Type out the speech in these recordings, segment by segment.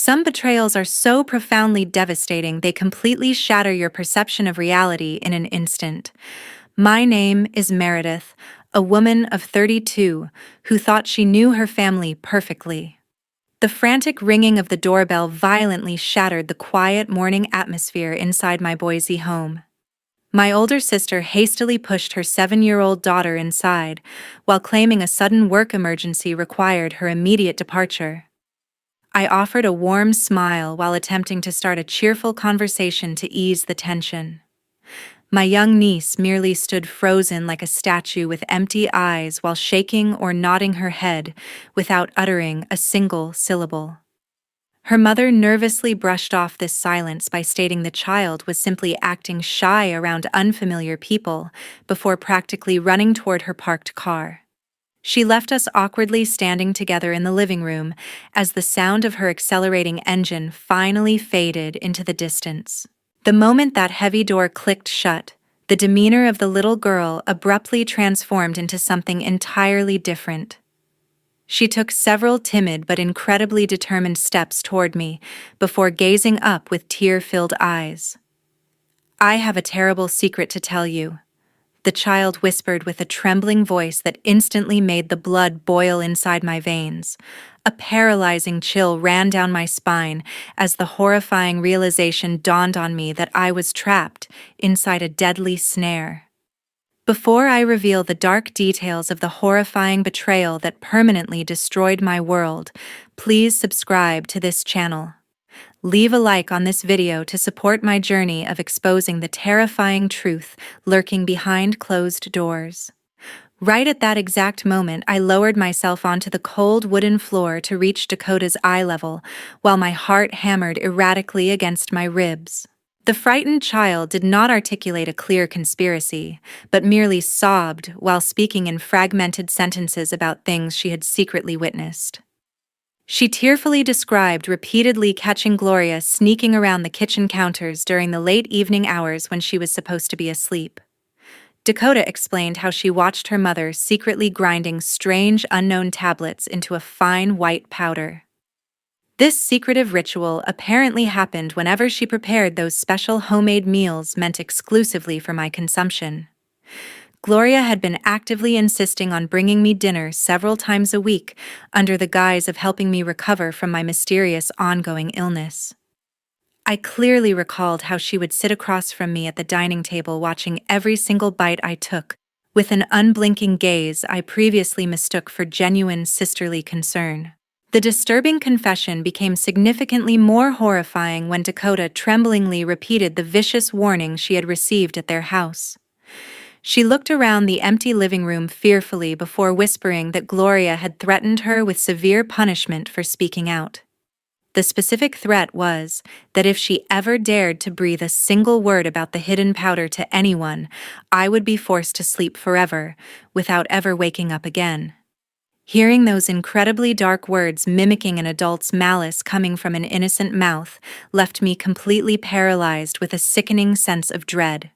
Some betrayals are so profoundly devastating they completely shatter your perception of reality in an instant. My name is Meredith, a woman of 32 who thought she knew her family perfectly. The frantic ringing of the doorbell violently shattered the quiet morning atmosphere inside my Boise home. My older sister hastily pushed her 7-year-old daughter inside, while claiming a sudden work emergency required her immediate departure. I offered a warm smile while attempting to start a cheerful conversation to ease the tension. My young niece merely stood frozen like a statue with empty eyes while shaking or nodding her head without uttering a single syllable. Her mother nervously brushed off this silence by stating the child was simply acting shy around unfamiliar people before practically running toward her parked car. She left us awkwardly standing together in the living room as the sound of her accelerating engine finally faded into the distance. The moment that heavy door clicked shut, the demeanor of the little girl abruptly transformed into something entirely different. She took several timid but incredibly determined steps toward me before gazing up with tear-filled eyes. "I have a terrible secret to tell you," the child whispered with a trembling voice that instantly made the blood boil inside my veins. A paralyzing chill ran down my spine as the horrifying realization dawned on me that I was trapped inside a deadly snare. Before I reveal the dark details of the horrifying betrayal that permanently destroyed my world, please subscribe to this channel. Leave a like on this video to support my journey of exposing the terrifying truth lurking behind closed doors. Right at that exact moment, I lowered myself onto the cold wooden floor to reach Dakota's eye level, while my heart hammered erratically against my ribs. The frightened child did not articulate a clear conspiracy, but merely sobbed while speaking in fragmented sentences about things she had secretly witnessed. She tearfully described repeatedly catching Gloria sneaking around the kitchen counters during the late evening hours when she was supposed to be asleep. Dakota explained how she watched her mother secretly grinding strange unknown tablets into a fine white powder. This secretive ritual apparently happened whenever she prepared those special homemade meals meant exclusively for my consumption. Gloria had been actively insisting on bringing me dinner several times a week under the guise of helping me recover from my mysterious ongoing illness. I clearly recalled how she would sit across from me at the dining table watching every single bite I took, with an unblinking gaze I previously mistook for genuine sisterly concern. The disturbing confession became significantly more horrifying when Dakota tremblingly repeated the vicious warning she had received at their house. She looked around the empty living room fearfully before whispering that Gloria had threatened her with severe punishment for speaking out. The specific threat was that if she ever dared to breathe a single word about the hidden powder to anyone, I would be forced to sleep forever, without ever waking up again. Hearing those incredibly dark words mimicking an adult's malice coming from an innocent mouth left me completely paralyzed with a sickening sense of dread.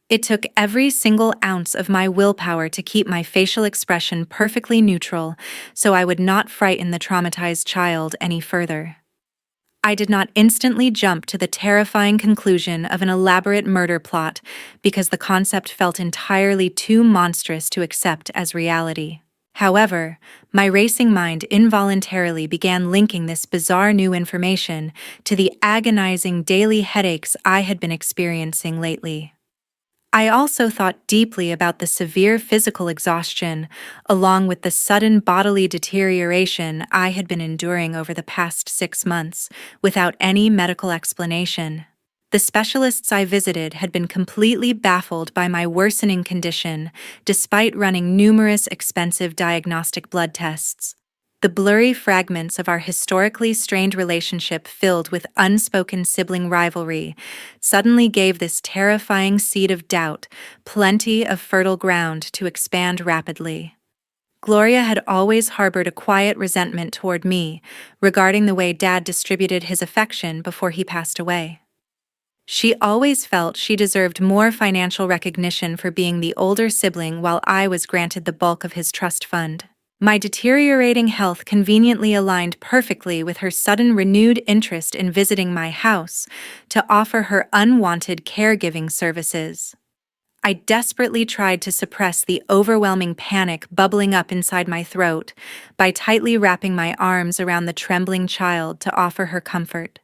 It took every single ounce of my willpower to keep my facial expression perfectly neutral so I would not frighten the traumatized child any further. I did not instantly jump to the terrifying conclusion of an elaborate murder plot because the concept felt entirely too monstrous to accept as reality. However, my racing mind involuntarily began linking this bizarre new information to the agonizing daily headaches I had been experiencing lately. I also thought deeply about the severe physical exhaustion, along with the sudden bodily deterioration I had been enduring over the past 6 months, without any medical explanation. The specialists I visited had been completely baffled by my worsening condition, despite running numerous expensive diagnostic blood tests. The blurry fragments of our historically strained relationship filled with unspoken sibling rivalry suddenly gave this terrifying seed of doubt plenty of fertile ground to expand rapidly. Gloria had always harbored a quiet resentment toward me regarding the way Dad distributed his affection before he passed away. She always felt she deserved more financial recognition for being the older sibling while I was granted the bulk of his trust fund. My deteriorating health conveniently aligned perfectly with her sudden renewed interest in visiting my house to offer her unwanted caregiving services. I desperately tried to suppress the overwhelming panic bubbling up inside my throat by tightly wrapping my arms around the trembling child to offer her comfort.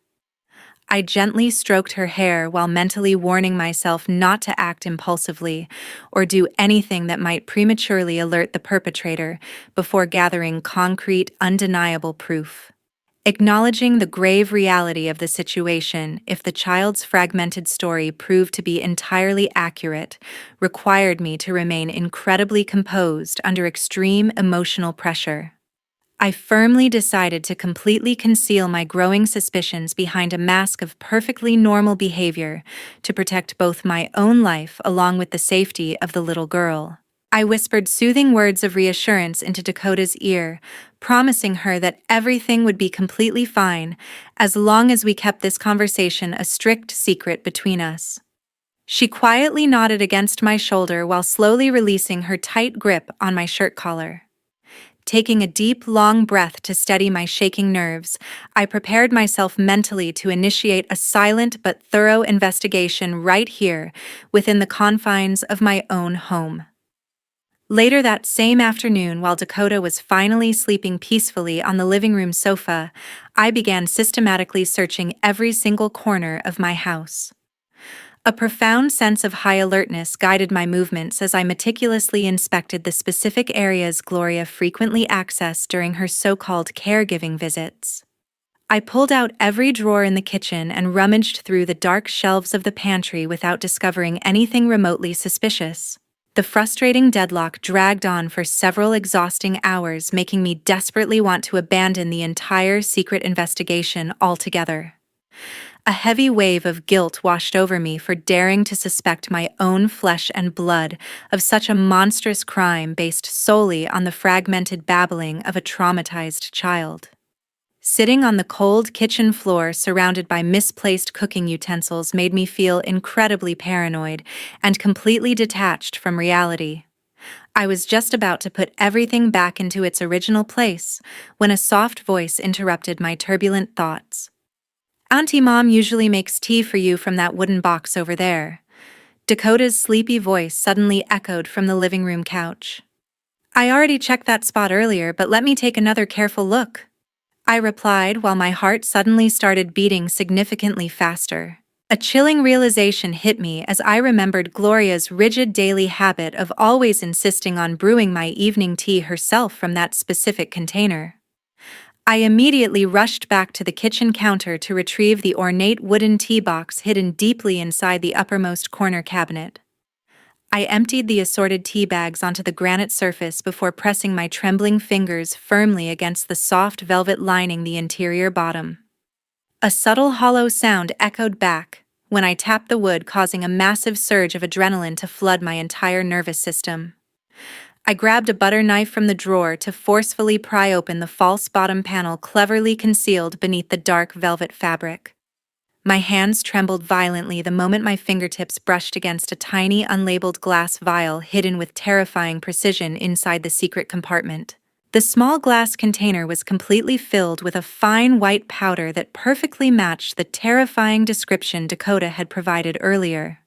I gently stroked her hair while mentally warning myself not to act impulsively or do anything that might prematurely alert the perpetrator before gathering concrete, undeniable proof. Acknowledging the grave reality of the situation, if the child's fragmented story proved to be entirely accurate, required me to remain incredibly composed under extreme emotional pressure. I firmly decided to completely conceal my growing suspicions behind a mask of perfectly normal behavior to protect both my own life along with the safety of the little girl. I whispered soothing words of reassurance into Dakota's ear, promising her that everything would be completely fine as long as we kept this conversation a strict secret between us. She quietly nodded against my shoulder while slowly releasing her tight grip on my shirt collar. Taking a deep, long breath to steady my shaking nerves, I prepared myself mentally to initiate a silent but thorough investigation right here, within the confines of my own home. Later that same afternoon, while Dakota was finally sleeping peacefully on the living room sofa, I began systematically searching every single corner of my house. A profound sense of high alertness guided my movements as I meticulously inspected the specific areas Gloria frequently accessed during her so-called caregiving visits. I pulled out every drawer in the kitchen and rummaged through the dark shelves of the pantry without discovering anything remotely suspicious. The frustrating deadlock dragged on for several exhausting hours, making me desperately want to abandon the entire secret investigation altogether. A heavy wave of guilt washed over me for daring to suspect my own flesh and blood of such a monstrous crime based solely on the fragmented babbling of a traumatized child. Sitting on the cold kitchen floor surrounded by misplaced cooking utensils made me feel incredibly paranoid and completely detached from reality. I was just about to put everything back into its original place when a soft voice interrupted my turbulent thoughts. "Auntie Mom usually makes tea for you from that wooden box over there." Dakota's sleepy voice suddenly echoed from the living room couch. "I already checked that spot earlier, but let me take another careful look," I replied while my heart suddenly started beating significantly faster. A chilling realization hit me as I remembered Gloria's rigid daily habit of always insisting on brewing my evening tea herself from that specific container. I immediately rushed back to the kitchen counter to retrieve the ornate wooden tea box hidden deeply inside the uppermost corner cabinet. I emptied the assorted tea bags onto the granite surface before pressing my trembling fingers firmly against the soft velvet lining the interior bottom. A subtle hollow sound echoed back when I tapped the wood, causing a massive surge of adrenaline to flood my entire nervous system. I grabbed a butter knife from the drawer to forcefully pry open the false bottom panel cleverly concealed beneath the dark velvet fabric. My hands trembled violently the moment my fingertips brushed against a tiny unlabeled glass vial hidden with terrifying precision inside the secret compartment. The small glass container was completely filled with a fine white powder that perfectly matched the terrifying description Dakota had provided earlier.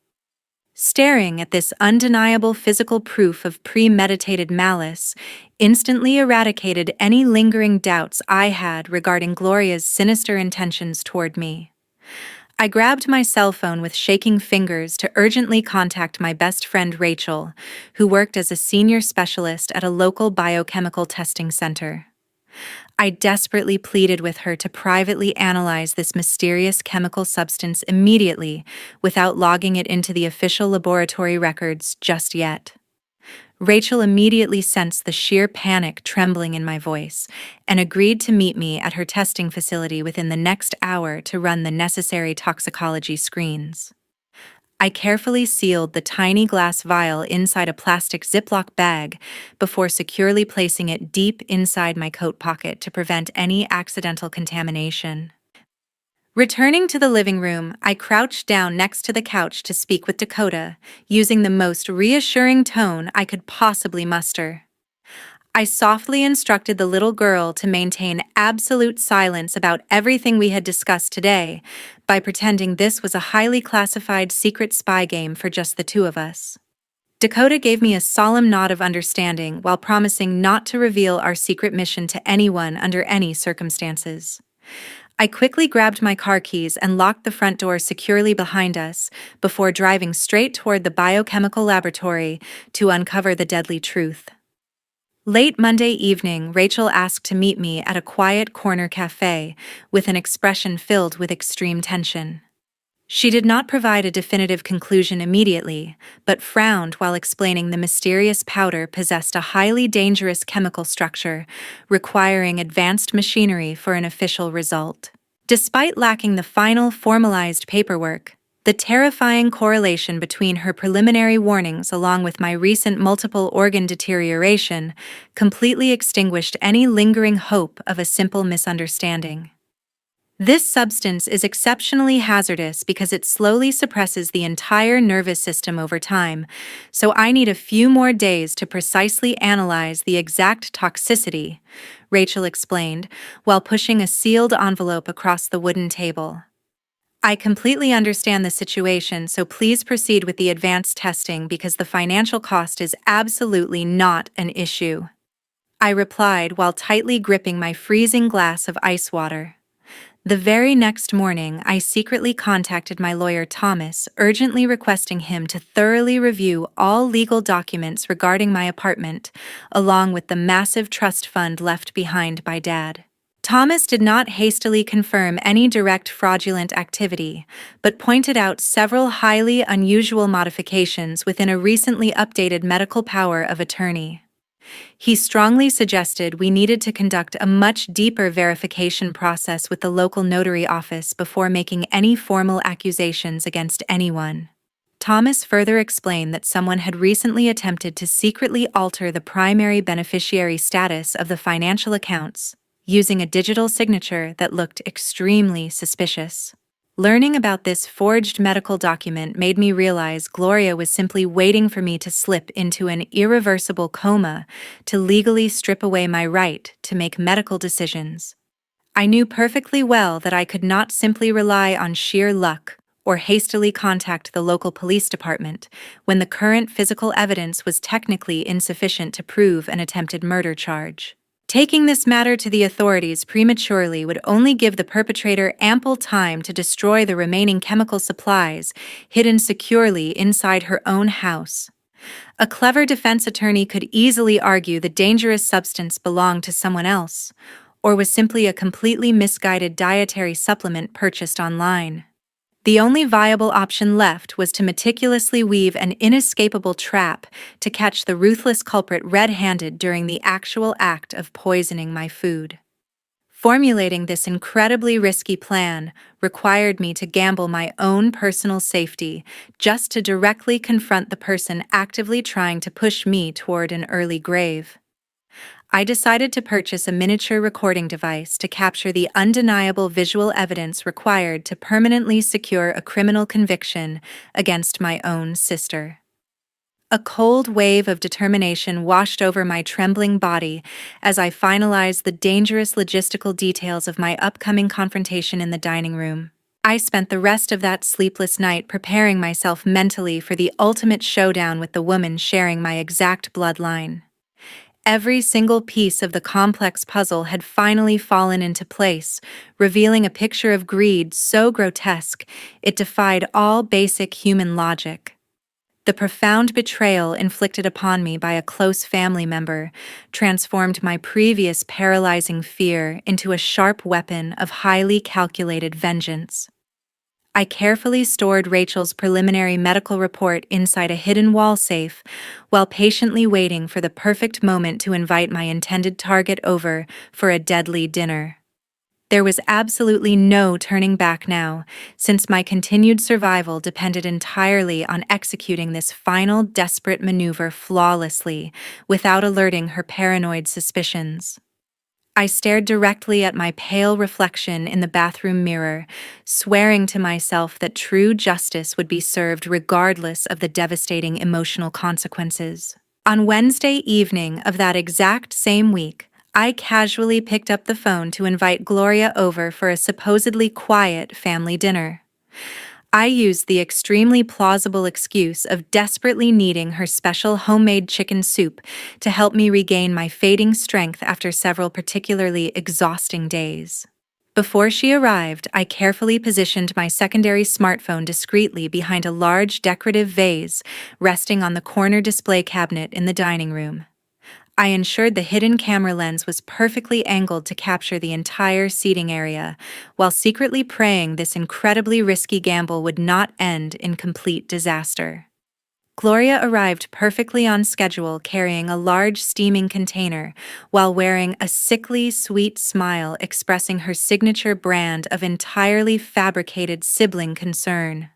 Staring at this undeniable physical proof of premeditated malice instantly eradicated any lingering doubts I had regarding Gloria's sinister intentions toward me. I grabbed my cell phone with shaking fingers to urgently contact my best friend Rachel, who worked as a senior specialist at a local biochemical testing center. I desperately pleaded with her to privately analyze this mysterious chemical substance immediately without logging it into the official laboratory records just yet. Rachel immediately sensed the sheer panic trembling in my voice and agreed to meet me at her testing facility within the next hour to run the necessary toxicology screens. I carefully sealed the tiny glass vial inside a plastic Ziploc bag before securely placing it deep inside my coat pocket to prevent any accidental contamination. Returning to the living room, I crouched down next to the couch to speak with Dakota, using the most reassuring tone I could possibly muster. I softly instructed the little girl to maintain absolute silence about everything we had discussed today by pretending this was a highly classified secret spy game for just the two of us. Dakota gave me a solemn nod of understanding while promising not to reveal our secret mission to anyone under any circumstances. I quickly grabbed my car keys and locked the front door securely behind us before driving straight toward the biochemical laboratory to uncover the deadly truth. Late Monday evening, Rachel asked to meet me at a quiet corner cafe with an expression filled with extreme tension. She did not provide a definitive conclusion immediately, but frowned while explaining the mysterious powder possessed a highly dangerous chemical structure, requiring advanced machinery for an official result. Despite lacking the final formalized paperwork, the terrifying correlation between her preliminary warnings along with my recent multiple organ deterioration completely extinguished any lingering hope of a simple misunderstanding. This substance is exceptionally hazardous because it slowly suppresses the entire nervous system over time, so I need a few more days to precisely analyze the exact toxicity, Rachel explained, while pushing a sealed envelope across the wooden table. I completely understand the situation, so please proceed with the advanced testing because the financial cost is absolutely not an issue, I replied while tightly gripping my freezing glass of ice water. The very next morning, I secretly contacted my lawyer Thomas, urgently requesting him to thoroughly review all legal documents regarding my apartment, along with the massive trust fund left behind by Dad. Thomas did not hastily confirm any direct fraudulent activity, but pointed out several highly unusual modifications within a recently updated medical power of attorney. He strongly suggested we needed to conduct a much deeper verification process with the local notary office before making any formal accusations against anyone. Thomas further explained that someone had recently attempted to secretly alter the primary beneficiary status of the financial accounts, using a digital signature that looked extremely suspicious. Learning about this forged medical document made me realize Gloria was simply waiting for me to slip into an irreversible coma to legally strip away my right to make medical decisions. I knew perfectly well that I could not simply rely on sheer luck or hastily contact the local police department when the current physical evidence was technically insufficient to prove an attempted murder charge. Taking this matter to the authorities prematurely would only give the perpetrator ample time to destroy the remaining chemical supplies hidden securely inside her own house. A clever defense attorney could easily argue the dangerous substance belonged to someone else, or was simply a completely misguided dietary supplement purchased online. The only viable option left was to meticulously weave an inescapable trap to catch the ruthless culprit red-handed during the actual act of poisoning my food. Formulating this incredibly risky plan required me to gamble my own personal safety just to directly confront the person actively trying to push me toward an early grave. I decided to purchase a miniature recording device to capture the undeniable visual evidence required to permanently secure a criminal conviction against my own sister. A cold wave of determination washed over my trembling body as I finalized the dangerous logistical details of my upcoming confrontation in the dining room. I spent the rest of that sleepless night preparing myself mentally for the ultimate showdown with the woman sharing my exact bloodline. Every single piece of the complex puzzle had finally fallen into place, revealing a picture of greed so grotesque it defied all basic human logic. The profound betrayal inflicted upon me by a close family member transformed my previous paralyzing fear into a sharp weapon of highly calculated vengeance. I carefully stored Rachel's preliminary medical report inside a hidden wall safe while patiently waiting for the perfect moment to invite my intended target over for a deadly dinner. There was absolutely no turning back now, since my continued survival depended entirely on executing this final desperate maneuver flawlessly without alerting her paranoid suspicions. I stared directly at my pale reflection in the bathroom mirror, swearing to myself that true justice would be served regardless of the devastating emotional consequences. On Wednesday evening of that exact same week, I casually picked up the phone to invite Gloria over for a supposedly quiet family dinner. I used the extremely plausible excuse of desperately needing her special homemade chicken soup to help me regain my fading strength after several particularly exhausting days. Before she arrived, I carefully positioned my secondary smartphone discreetly behind a large decorative vase resting on the corner display cabinet in the dining room. I ensured the hidden camera lens was perfectly angled to capture the entire seating area, while secretly praying this incredibly risky gamble would not end in complete disaster. Gloria arrived perfectly on schedule, carrying a large steaming container, while wearing a sickly sweet smile expressing her signature brand of entirely fabricated sibling concern.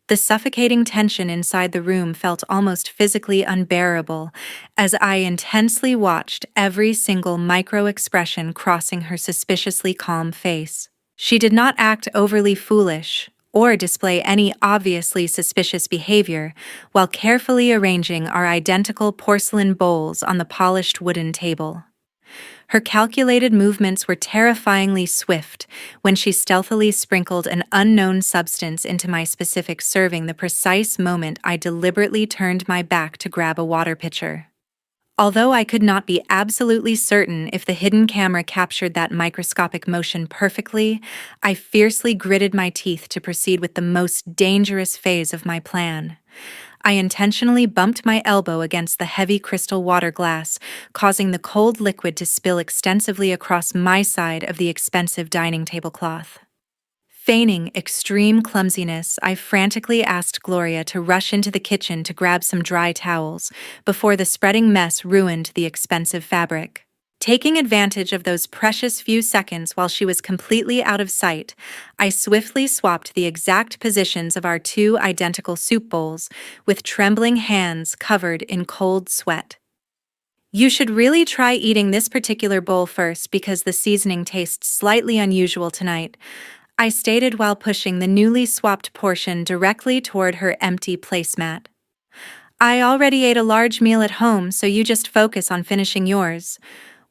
The suffocating tension inside the room felt almost physically unbearable as I intensely watched every single micro-expression crossing her suspiciously calm face. She did not act overly foolish or display any obviously suspicious behavior while carefully arranging our identical porcelain bowls on the polished wooden table. Her calculated movements were terrifyingly swift when she stealthily sprinkled an unknown substance into my specific serving the precise moment I deliberately turned my back to grab a water pitcher. Although I could not be absolutely certain if the hidden camera captured that microscopic motion perfectly, I fiercely gritted my teeth to proceed with the most dangerous phase of my plan. I intentionally bumped my elbow against the heavy crystal water glass, causing the cold liquid to spill extensively across my side of the expensive dining tablecloth. Feigning extreme clumsiness, I frantically asked Gloria to rush into the kitchen to grab some dry towels before the spreading mess ruined the expensive fabric. Taking advantage of those precious few seconds while she was completely out of sight, I swiftly swapped the exact positions of our two identical soup bowls, with trembling hands covered in cold sweat. You should really try eating this particular bowl first because the seasoning tastes slightly unusual tonight, I stated while pushing the newly swapped portion directly toward her empty placemat. I already ate a large meal at home, so you just focus on finishing yours.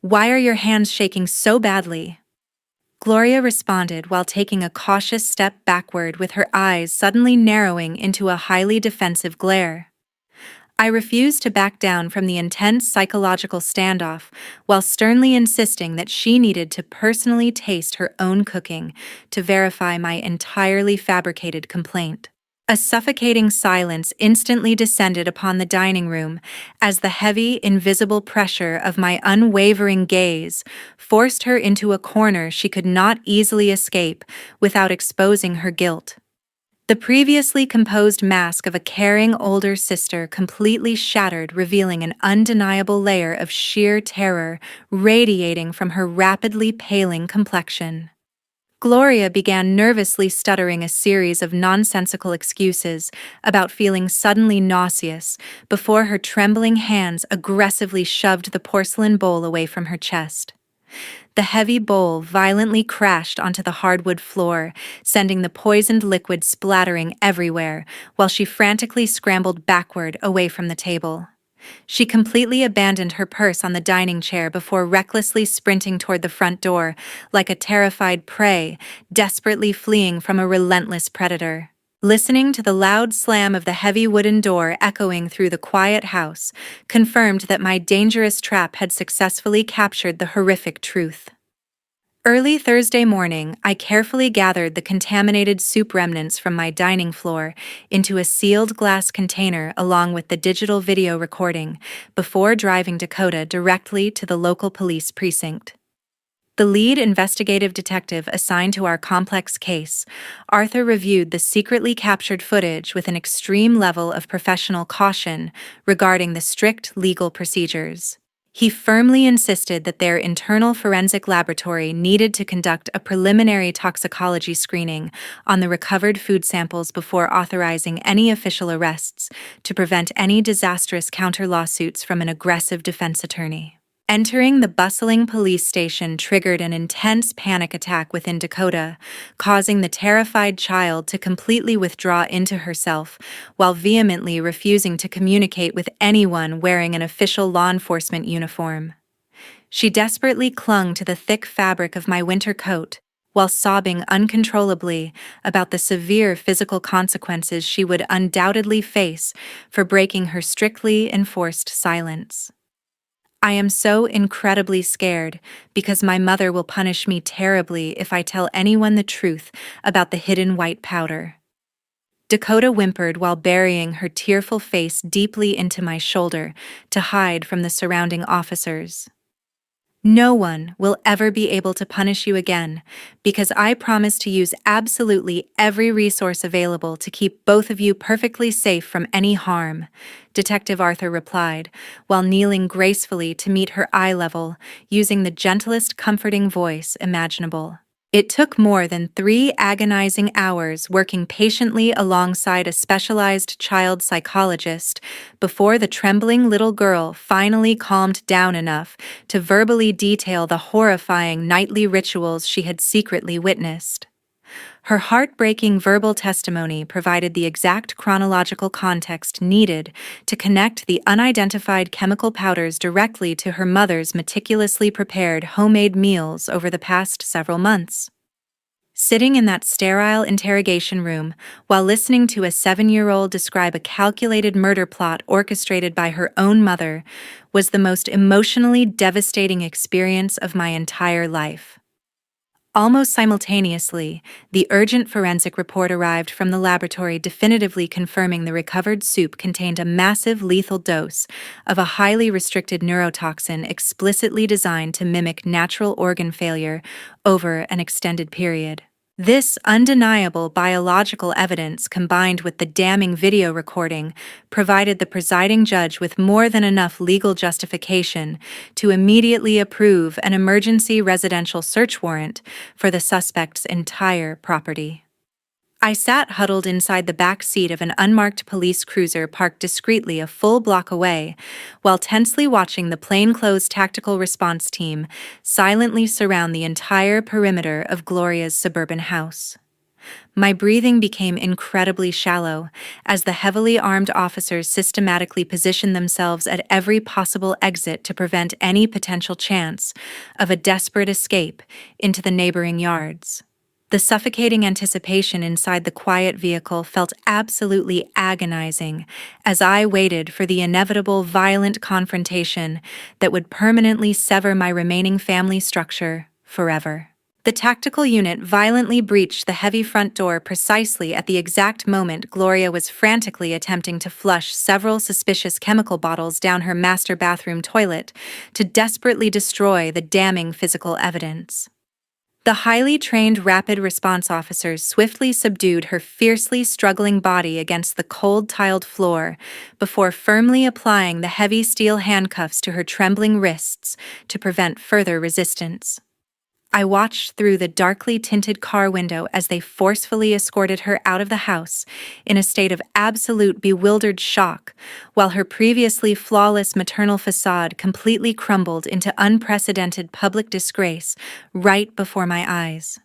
Why are your hands shaking so badly? Gloria responded while taking a cautious step backward with her eyes suddenly narrowing into a highly defensive glare. I refused to back down from the intense psychological standoff while sternly insisting that she needed to personally taste her own cooking to verify my entirely fabricated complaint. A suffocating silence instantly descended upon the dining room as the heavy, invisible pressure of my unwavering gaze forced her into a corner she could not easily escape without exposing her guilt. The previously composed mask of a caring older sister completely shattered, revealing an undeniable layer of sheer terror radiating from her rapidly paling complexion. Gloria began nervously stuttering a series of nonsensical excuses about feeling suddenly nauseous before her trembling hands aggressively shoved the porcelain bowl away from her chest. The heavy bowl violently crashed onto the hardwood floor, sending the poisoned liquid splattering everywhere while she frantically scrambled backward away from the table. She completely abandoned her purse on the dining chair before recklessly sprinting toward the front door, like a terrified prey, desperately fleeing from a relentless predator. Listening to the loud slam of the heavy wooden door echoing through the quiet house confirmed that my dangerous trap had successfully captured the horrific truth. Early Thursday morning, I carefully gathered the contaminated soup remnants from my dining floor into a sealed glass container along with the digital video recording before driving Dakota directly to the local police precinct. The lead investigative detective assigned to our complex case, Arthur, reviewed the secretly captured footage with an extreme level of professional caution regarding the strict legal procedures. He firmly insisted that their internal forensic laboratory needed to conduct a preliminary toxicology screening on the recovered food samples before authorizing any official arrests to prevent any disastrous counter-lawsuits from an aggressive defense attorney. Entering the bustling police station triggered an intense panic attack within Dakota, causing the terrified child to completely withdraw into herself, while vehemently refusing to communicate with anyone wearing an official law enforcement uniform. She desperately clung to the thick fabric of my winter coat, while sobbing uncontrollably about the severe physical consequences she would undoubtedly face for breaking her strictly enforced silence. I am so incredibly scared because my mother will punish me terribly if I tell anyone the truth about the hidden white powder. Dakota whimpered while burying her tearful face deeply into my shoulder to hide from the surrounding officers. No one will ever be able to punish you again because I promise to use absolutely every resource available to keep both of you perfectly safe from any harm, Detective Arthur replied, while kneeling gracefully to meet her eye level, using the gentlest comforting voice imaginable. It took more than 3 agonizing hours working patiently alongside a specialized child psychologist before the trembling little girl finally calmed down enough to verbally detail the horrifying nightly rituals she had secretly witnessed. Her heartbreaking verbal testimony provided the exact chronological context needed to connect the unidentified chemical powders directly to her mother's meticulously prepared homemade meals over the past several months. Sitting in that sterile interrogation room while listening to a 7-year-old describe a calculated murder plot orchestrated by her own mother was the most emotionally devastating experience of my entire life. Almost simultaneously, the urgent forensic report arrived from the laboratory definitively confirming the recovered soup contained a massive lethal dose of a highly restricted neurotoxin explicitly designed to mimic natural organ failure over an extended period. This undeniable biological evidence, combined with the damning video recording, provided the presiding judge with more than enough legal justification to immediately approve an emergency residential search warrant for the suspect's entire property. I sat huddled inside the back seat of an unmarked police cruiser parked discreetly a full block away, while tensely watching the plainclothes tactical response team silently surround the entire perimeter of Gloria's suburban house. My breathing became incredibly shallow as the heavily armed officers systematically positioned themselves at every possible exit to prevent any potential chance of a desperate escape into the neighboring yards. The suffocating anticipation inside the quiet vehicle felt absolutely agonizing as I waited for the inevitable violent confrontation that would permanently sever my remaining family structure forever. The tactical unit violently breached the heavy front door precisely at the exact moment Gloria was frantically attempting to flush several suspicious chemical bottles down her master bathroom toilet to desperately destroy the damning physical evidence. The highly trained rapid response officers swiftly subdued her fiercely struggling body against the cold tiled floor before firmly applying the heavy steel handcuffs to her trembling wrists to prevent further resistance. I watched through the darkly tinted car window as they forcefully escorted her out of the house in a state of absolute bewildered shock, while her previously flawless maternal facade completely crumbled into unprecedented public disgrace right before my eyes.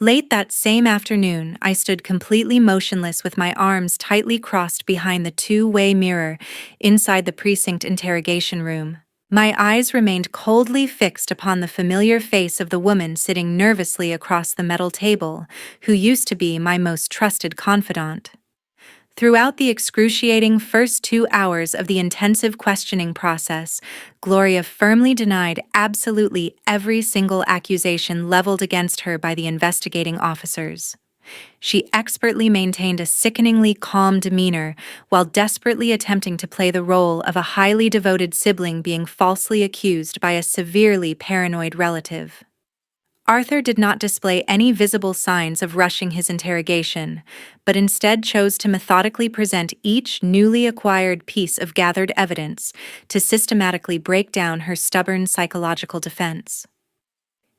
Late that same afternoon, I stood completely motionless with my arms tightly crossed behind the two-way mirror inside the precinct interrogation room. My eyes remained coldly fixed upon the familiar face of the woman sitting nervously across the metal table, who used to be my most trusted confidant. Throughout the excruciating first 2 hours of the intensive questioning process, Gloria firmly denied absolutely every single accusation leveled against her by the investigating officers. She expertly maintained a sickeningly calm demeanor while desperately attempting to play the role of a highly devoted sibling being falsely accused by a severely paranoid relative. Arthur did not display any visible signs of rushing his interrogation, but instead chose to methodically present each newly acquired piece of gathered evidence to systematically break down her stubborn psychological defense.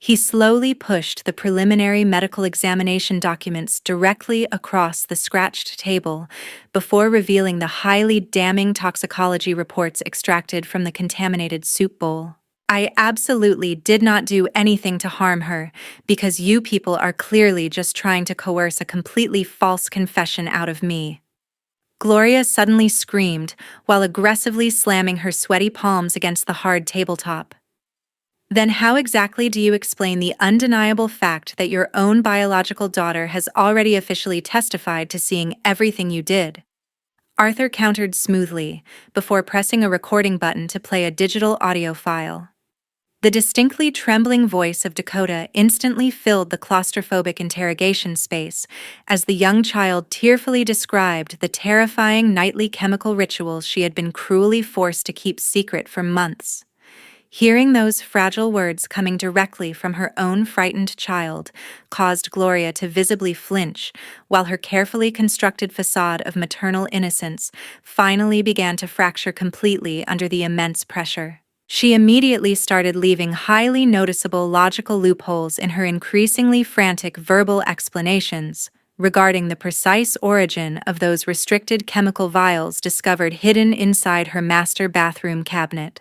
He slowly pushed the preliminary medical examination documents directly across the scratched table before revealing the highly damning toxicology reports extracted from the contaminated soup bowl. I absolutely did not do anything to harm her, because you people are clearly just trying to coerce a completely false confession out of me. Gloria suddenly screamed, while aggressively slamming her sweaty palms against the hard tabletop. Then how exactly do you explain the undeniable fact that your own biological daughter has already officially testified to seeing everything you did? Arthur countered smoothly, before pressing a recording button to play a digital audio file. The distinctly trembling voice of Dakota instantly filled the claustrophobic interrogation space as the young child tearfully described the terrifying nightly chemical rituals she had been cruelly forced to keep secret for months. Hearing those fragile words coming directly from her own frightened child caused Gloria to visibly flinch, while her carefully constructed facade of maternal innocence finally began to fracture completely under the immense pressure. She immediately started leaving highly noticeable logical loopholes in her increasingly frantic verbal explanations regarding the precise origin of those restricted chemical vials discovered hidden inside her master bathroom cabinet.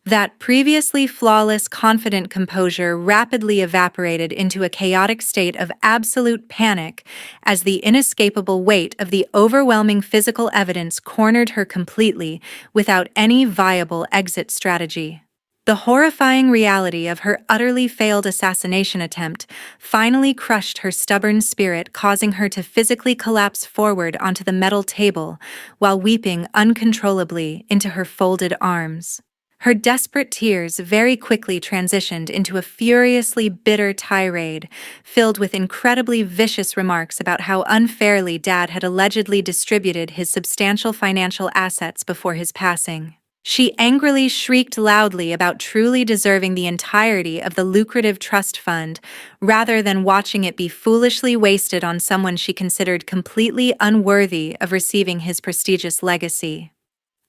That previously flawless, confident composure rapidly evaporated into a chaotic state of absolute panic as the inescapable weight of the overwhelming physical evidence cornered her completely without any viable exit strategy. The horrifying reality of her utterly failed assassination attempt finally crushed her stubborn spirit, causing her to physically collapse forward onto the metal table while weeping uncontrollably into her folded arms. Her desperate tears very quickly transitioned into a furiously bitter tirade, filled with incredibly vicious remarks about how unfairly Dad had allegedly distributed his substantial financial assets before his passing. She angrily shrieked loudly about truly deserving the entirety of the lucrative trust fund, rather than watching it be foolishly wasted on someone she considered completely unworthy of receiving his prestigious legacy.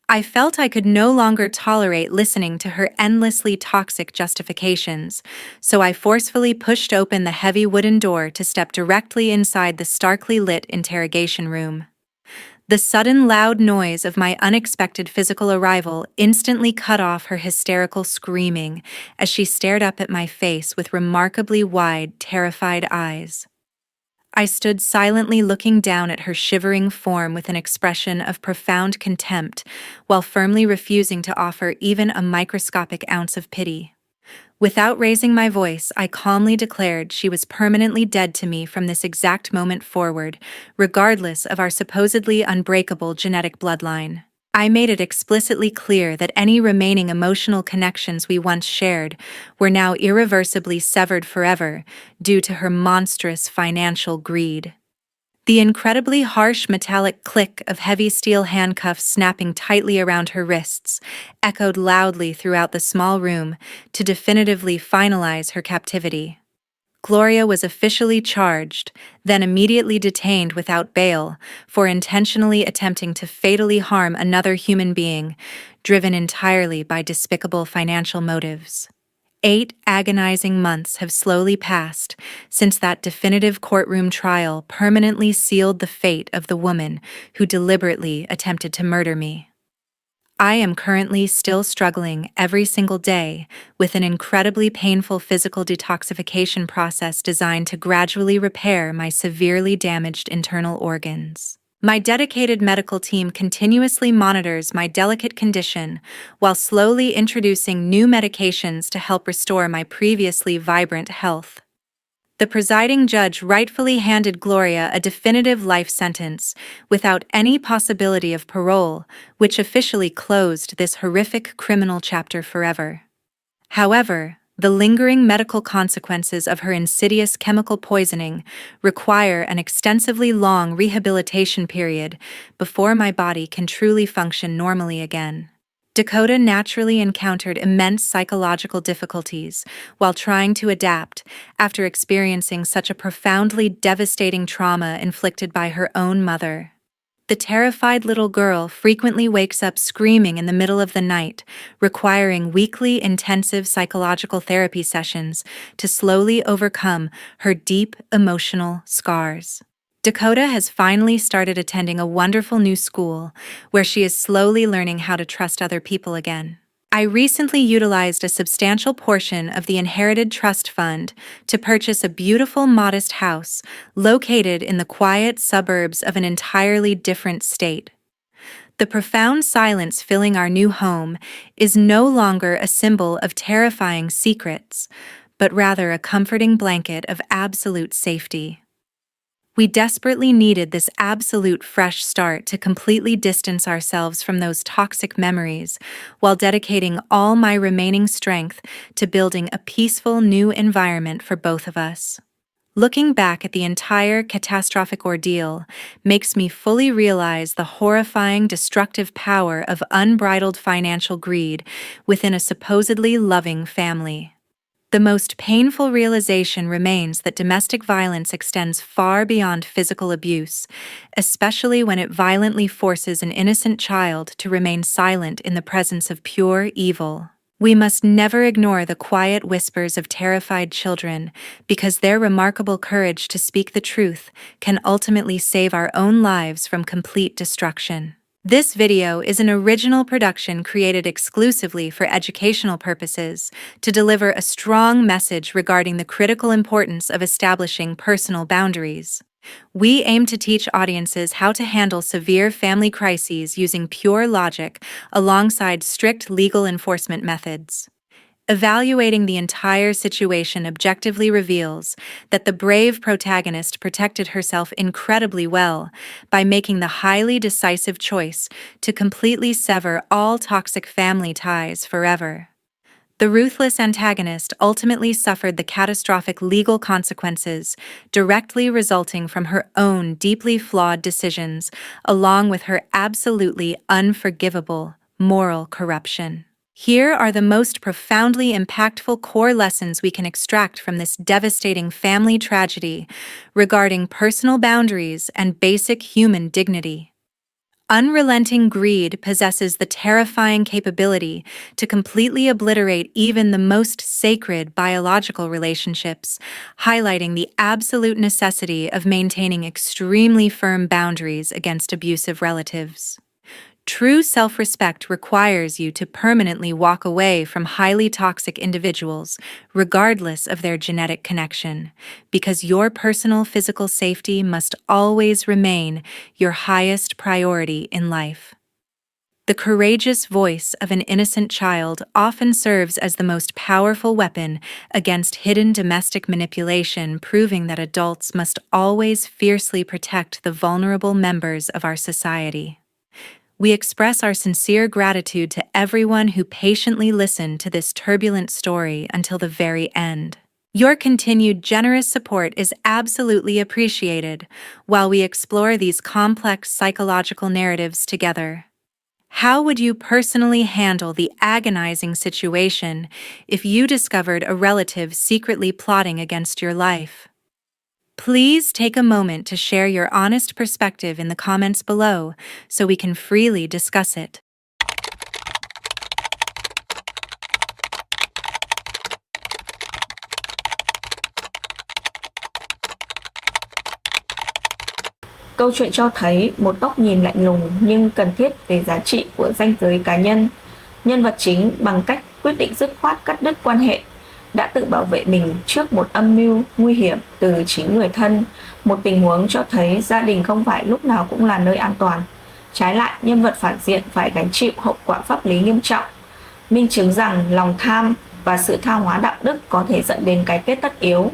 I felt I could no longer tolerate listening to her endlessly toxic justifications, so I forcefully pushed open the heavy wooden door to step directly inside the starkly lit interrogation room. The sudden loud noise of my unexpected physical arrival instantly cut off her hysterical screaming as she stared up at my face with remarkably wide, terrified eyes. I stood silently looking down at her shivering form with an expression of profound contempt, while firmly refusing to offer even a microscopic ounce of pity. Without raising my voice, I calmly declared she was permanently dead to me from this exact moment forward, regardless of our supposedly unbreakable genetic bloodline. I made it explicitly clear that any remaining emotional connections we once shared were now irreversibly severed forever due to her monstrous financial greed. The incredibly harsh metallic click of heavy steel handcuffs snapping tightly around her wrists echoed loudly throughout the small room to definitively finalize her captivity. Gloria was officially charged, then immediately detained without bail for intentionally attempting to fatally harm another human being, driven entirely by despicable financial motives. 8 agonizing months have slowly passed since that definitive courtroom trial permanently sealed the fate of the woman who deliberately attempted to murder me. I am currently still struggling every single day with an incredibly painful physical detoxification process designed to gradually repair my severely damaged internal organs. My dedicated medical team continuously monitors my delicate condition while slowly introducing new medications to help restore my previously vibrant health. The presiding judge rightfully handed Gloria a definitive life sentence, without any possibility of parole, which officially closed this horrific criminal chapter forever. However, the lingering medical consequences of her insidious chemical poisoning require an extensively long rehabilitation period before my body can truly function normally again. Dakota naturally encountered immense psychological difficulties while trying to adapt after experiencing such a profoundly devastating trauma inflicted by her own mother. The terrified little girl frequently wakes up screaming in the middle of the night, requiring weekly intensive psychological therapy sessions to slowly overcome her deep emotional scars. Dakota has finally started attending a wonderful new school where she is slowly learning how to trust other people again. I recently utilized a substantial portion of the inherited trust fund to purchase a beautiful, modest house located in the quiet suburbs of an entirely different state. The profound silence filling our new home is no longer a symbol of terrifying secrets, but rather a comforting blanket of absolute safety. We desperately needed this absolute fresh start to completely distance ourselves from those toxic memories, while dedicating all my remaining strength to building a peaceful new environment for both of us. Looking back at the entire catastrophic ordeal makes me fully realize the horrifying destructive power of unbridled financial greed within a supposedly loving family. The most painful realization remains that domestic violence extends far beyond physical abuse, especially when it violently forces an innocent child to remain silent in the presence of pure evil. We must never ignore the quiet whispers of terrified children, because their remarkable courage to speak the truth can ultimately save our own lives from complete destruction. This video is an original production created exclusively for educational purposes to deliver a strong message regarding the critical importance of establishing personal boundaries. We aim to teach audiences how to handle severe family crises using pure logic alongside strict legal enforcement methods. Evaluating the entire situation objectively reveals that the brave protagonist protected herself incredibly well by making the highly decisive choice to completely sever all toxic family ties forever. The ruthless antagonist ultimately suffered the catastrophic legal consequences directly resulting from her own deeply flawed decisions, along with her absolutely unforgivable moral corruption. Here are the most profoundly impactful core lessons we can extract from this devastating family tragedy regarding personal boundaries and basic human dignity. Unrelenting greed possesses the terrifying capability to completely obliterate even the most sacred biological relationships, highlighting the absolute necessity of maintaining extremely firm boundaries against abusive relatives. True self-respect requires you to permanently walk away from highly toxic individuals, regardless of their genetic connection, because your personal physical safety must always remain your highest priority in life. The courageous voice of an innocent child often serves as the most powerful weapon against hidden domestic manipulation, proving that adults must always fiercely protect the vulnerable members of our society. We express our sincere gratitude to everyone who patiently listened to this turbulent story until the very end. Your continued generous support is absolutely appreciated while we explore these complex psychological narratives together. How would you personally handle the agonizing situation if you discovered a relative secretly plotting against your life? Please take a moment to share your honest perspective in the comments below so we can freely discuss it. Câu chuyện cho thấy một góc nhìn lạnh lùng nhưng cần thiết về giá trị của ranh giới cá nhân. Nhân vật chính bằng cách quyết định dứt khoát cắt đứt quan hệ đã tự bảo vệ mình trước một âm mưu nguy hiểm từ chính người thân, một tình huống cho thấy gia đình không phải lúc nào cũng là nơi an toàn. Trái lại, nhân vật phản diện phải gánh chịu hậu quả pháp lý nghiêm trọng, minh chứng rằng lòng tham và sự tha hóa đạo đức có thể dẫn đến cái kết tất yếu.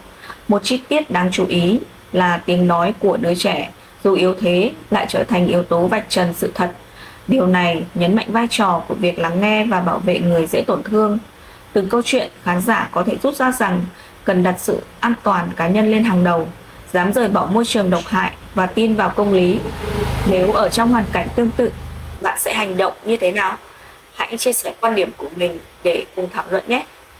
Một chi tiết đáng chú ý là tiếng nói của đứa trẻ, dù yếu thế, lại trở thành yếu tố vạch trần sự thật. Điều này nhấn mạnh vai trò của việc lắng nghe và bảo vệ người dễ tổn thương. Từ câu chuyện, khán giả có thể rút ra rằng cần đặt sự an toàn cá nhân lên hàng đầu, dám rời bỏ môi trường độc hại và tin vào công lý. Nếu ở trong hoàn cảnh tương tự, bạn sẽ hành động như thế nào? Hãy chia sẻ quan điểm của mình để cùng thảo luận nhé!